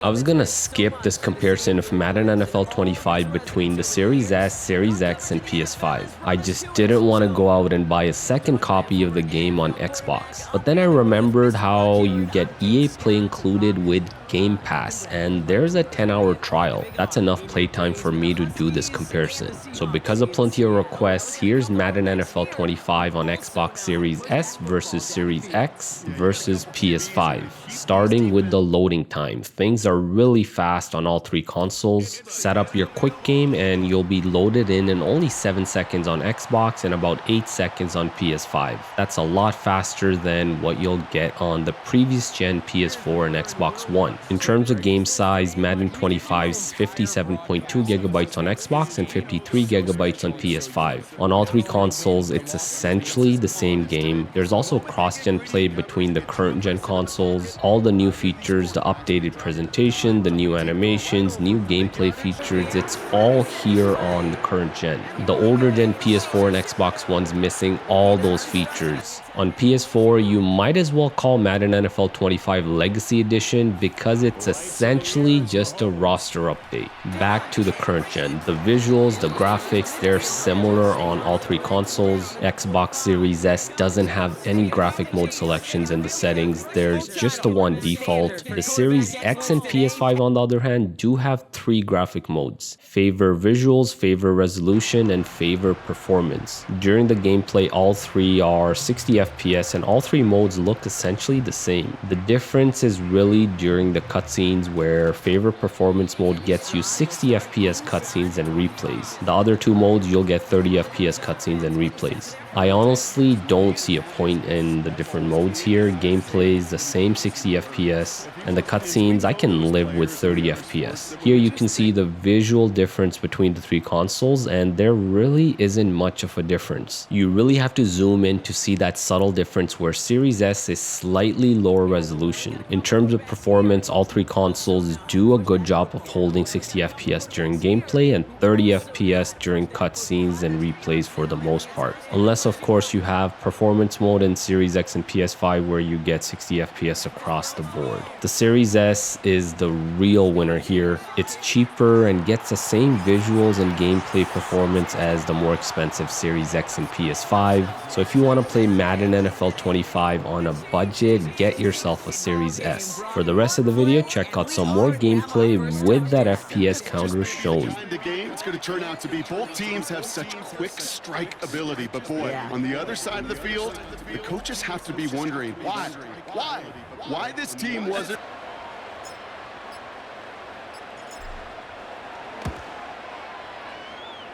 I was gonna skip this comparison of Madden NFL 25 between the Series S, Series X, and PS5. I just didn't want to go out and buy a second copy of the game on Xbox. But then I remembered how you get EA Play included with Game Pass, and there's a 10-hour trial. That's enough playtime for me to do this comparison. So because of plenty of requests, here's Madden NFL 25 on Xbox Series S versus Series X versus PS5. Starting with the loading time. Things are really fast on all three consoles. Set up your quick game and you'll be loaded in only 7 seconds on Xbox and about 8 seconds on PS5. That's a lot faster than what you'll get on the previous gen PS4 and Xbox One. In terms of game size, Madden 25's 57.2 gigabytes on Xbox and 53 gigabytes on PS5. On all three consoles, it's essentially the same game. There's also cross-gen play between the current gen consoles. All the new features, the updated presentation, the new animations, new gameplay features, it's all here on the current gen. The older gen PS4 and Xbox One's missing all those features. On PS4, you might as well call Madden NFL 25 Legacy Edition because it's essentially just a roster update. Back to the current gen. The visuals, the graphics, they're similar on all three consoles. Xbox Series S doesn't have any graphic mode selections in the settings. There's just the one default. The Series X and PS5, on the other hand, do have 3 graphic modes: favor visuals, favor resolution, and favor performance. During the gameplay, all 3 are 60 FPS and all 3 modes look essentially the same. The difference is really during the cutscenes, where favor performance mode gets you 60 FPS cutscenes and replays. The other 2 modes, you'll get 30 FPS cutscenes and replays. I honestly don't see a point in the different modes here. Gameplay is the same 60 FPS, and the cutscenes, I can live with 30 FPS. Here you can see the visual difference between the 3 consoles, and there really isn't much of a difference. You really have to zoom in to see that subtle difference where Series S is slightly lower resolution. In terms of performance, all 3 consoles do a good job of holding 60 FPS during gameplay and 30 FPS during cutscenes and replays for the most part. Unless of course you have performance mode in Series X and PS5 where you get 60 FPS across the board. The Series S is the real winner here. It's cheaper and gets the same visuals and gameplay performance as the more expensive Series X and PS5. So if you want to play Madden NFL 25 on a budget, get yourself a Series S. For the rest of the video, check out some more gameplay with that FPS counter shown. It's going to turn out to be both teams have such quick strike ability, but boy, on the other side of the field, the coaches have to be wondering why this team wasn't.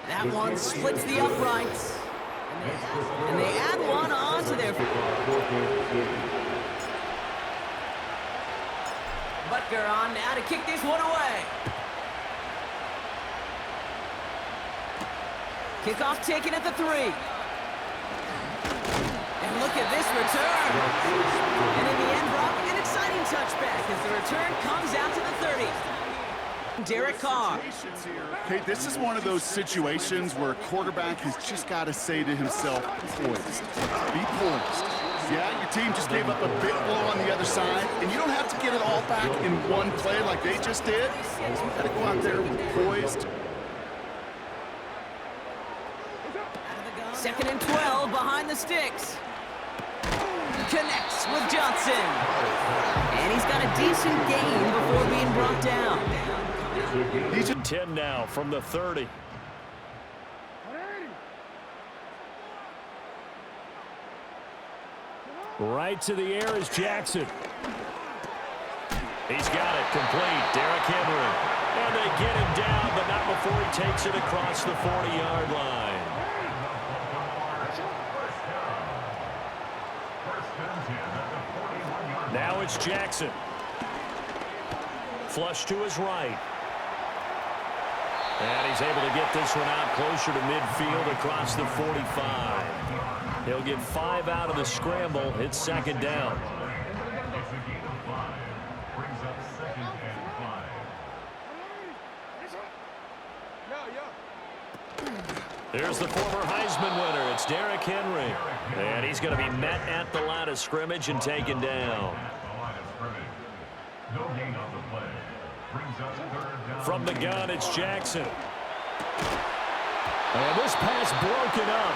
That one splits the uprights, and they add one onto their. Butker on now to kick this one away. Kickoff taken at the 3. And look at this return. And in the end, Brock, an exciting touchback as the return comes out to the 30. Derek Carr. Okay, this is one of those situations where a quarterback has just got to say to himself, poised. Be poised. Yeah, your team just gave up a big blow on the other side, and you don't have to get it all back in one play like they just did. You got to go out there poised. 2nd and 12 behind the sticks. Connects with Johnson. And he's got a decent gain before being brought down. He's at 10 now from the 30. Right to the air is Jackson. He's got it complete. Derrick Henry. And they get him down, but not before he takes it across the 40-yard line. Now it's Jackson. Flush to his right. And he's able to get this one out closer to midfield across the 45. He'll get 5 out of the scramble. It's 2nd down. There's the former Heisman winner. It's Derrick Henry. And he's going to be met at the line of scrimmage and taken down. From the gun, it's Jackson. And this pass broken up.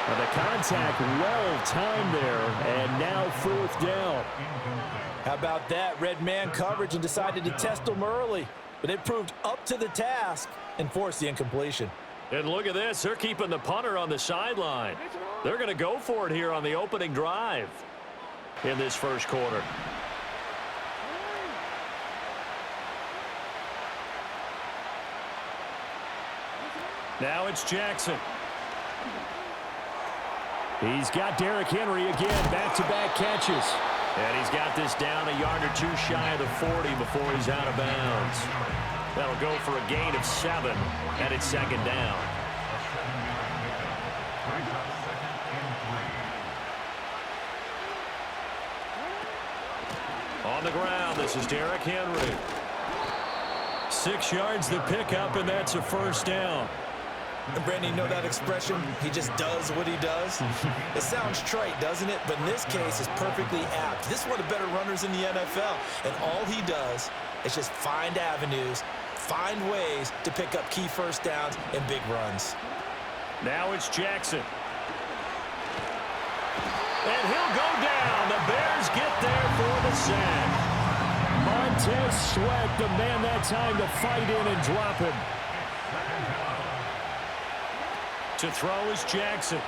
And the contact well-timed there, and now 4th down. How about that? Red man coverage and decided to test them early. But it proved up to the task and forced the incompletion. And look at this. They're keeping the punter on the sideline. They're going to go for it here on the opening drive in this first quarter. Now it's Jackson. He's got Derrick Henry again, back-to-back catches. And he's got this down a yard or two shy of the 40 before he's out of bounds. That'll go for a gain of 7, and it's 2nd down. On the ground, this is Derrick Henry. 6 yards to pick up, and that's a 1st down. And Brandon, you know that expression? He just does what he does? It sounds trite, doesn't it? But in this case, it's perfectly apt. This is one of the better runners in the NFL. And all he does is just find avenues, find ways to pick up key 1st downs and big runs. Now it's Jackson. And he'll go down. The Bears get there for the sack. Montez Sweat, the man that time to fight in and drop him. To throw is Jackson.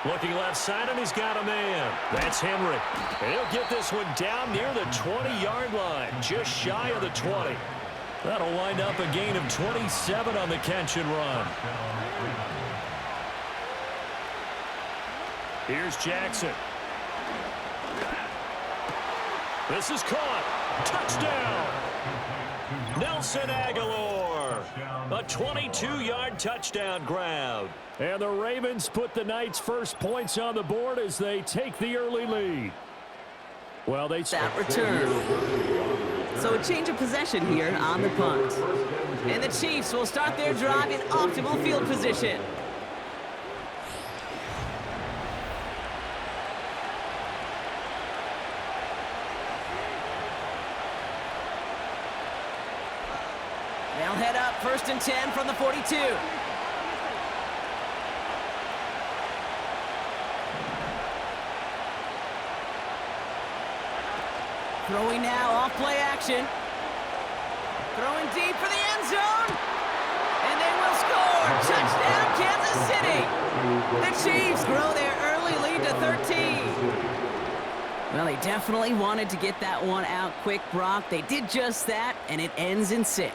Looking left side, and he's got a man. That's Henry. And he'll get this one down near the 20-yard line, just shy of the 20. That'll wind up a gain of 27 on the catch and run. Here's Jackson. This is caught. Touchdown. Nelson Aguilar. A 22-yard touchdown grab. And the Ravens put the Knights' first points on the board as they take the early lead. Well, they... That return. So a change of possession here on the punt. And the Chiefs will start their drive in optimal field position. They'll head up 1st and 10 from the 42. Throwing now, off play action. Throwing deep for the end zone. And they will score. Touchdown, Kansas City. The Chiefs grow their early lead to 13. Well, they definitely wanted to get that one out quick, Brock. They did just that, and it ends in 6.